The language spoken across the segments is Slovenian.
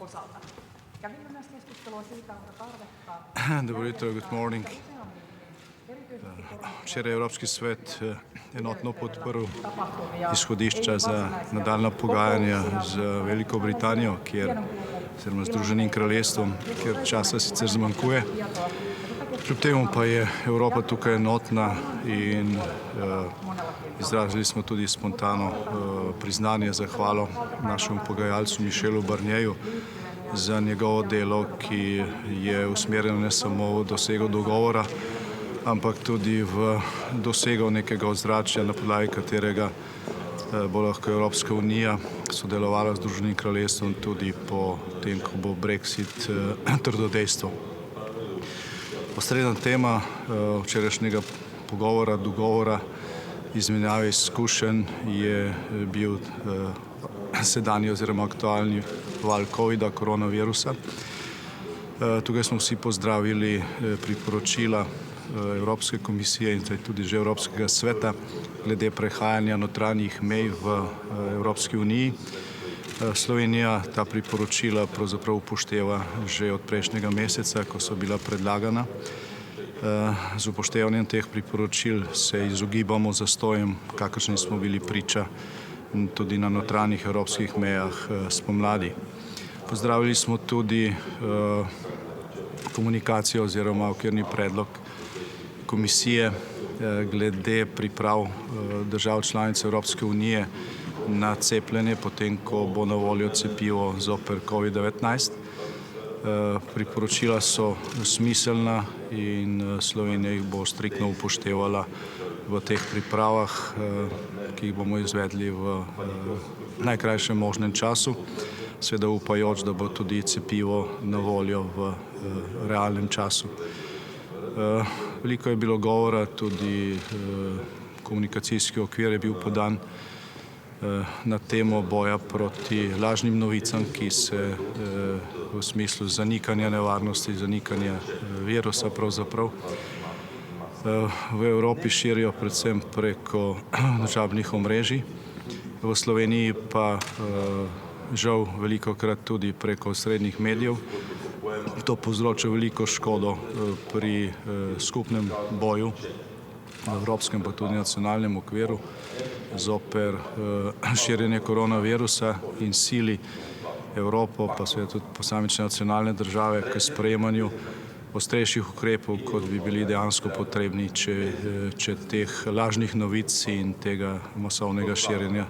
osalta. Kävimme myös keskustelua siitä, onko tarvetta... Dobro jutro, good morning. Včeraj je Evropski svet enotno podprl izhodišča za nadaljna pogajanja z Veliko Britanijo, oziroma Združenim kraljestvom, kjer časa sicer zmanjkuje. Kljub temu pa je Evropa tukaj enotna in izrazili smo tudi spontano priznanje, zahvalo našemu pogajalcu Michelu Barnierju za njegovo delo, ki je usmerjeno ne samo v dosego dogovora, ampak tudi v dosego nekega ozračja, na podlagi katerega bo lahko Evropska unija sodelovala z Združenim kraljestvom tudi po tem, ko bo Brexit trdo dejstvo. Osrednja tema včerajšnjega dogovora, izmenjave izkušenj je bil sedanji oziroma aktualni val covida, koronavirusa. Tukaj smo vsi pozdravili priporočila Evropske komisije in tudi že Evropskega sveta glede prehajanja notranjih mej v Evropski uniji. Slovenija ta priporočila pravzaprav upošteva že od prejšnjega meseca, ko so bila predlagana. Z upoštevanjem teh priporočil se izogibamo zastojem, kakršni smo bili priča tudi na notranjih evropskih mejah spomladi. Pozdravili smo tudi komunikacijo oziroma okvirni predlog komisije glede priprav držav članic Evropske unije na cepljenje, potem ko bo na voljo cepivo zoper COVID-19. Priporočila so smiselna in Slovenija jih bo striktno upoštevala v teh pripravah, ki jih bomo izvedli v najkrajšem možnem času, seveda upajoč, da bo tudi cepivo na voljo v realnem času. Veliko je bilo govora, tudi komunikacijski okvir je bil podan na temo boja proti lažnim novicam, ki se v smislu zanikanja nevarnosti, zanikanja virusa pravzaprav v Evropi širijo predvsem preko družabnih omrežij, v Sloveniji pa žal velikokrat tudi preko srednjih medijev. To povzroča veliko škodo pri skupnem boju v evropskem pa tudi nacionalnem okviru zoper širjenje koronavirusa in sili Evropo, pa seveda tudi posamične nacionalne države k sprejemanju ostrejših ukrepov, kot bi bili dejansko potrebni, če teh lažnih novic in tega masovnega širjenja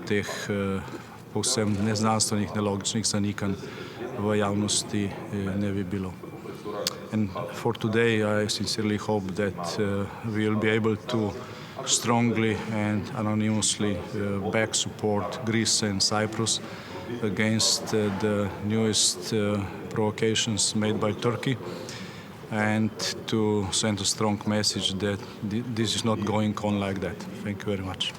teh povsem neznanstvenih, nelogičnih zanikanj v javnosti ne bi bilo. And for today, I sincerely hope that we will be able to strongly and anonymously back support Greece and Cyprus against the newest provocations made by Turkey, and to send a strong message that this is not going on like that. Thank you very much.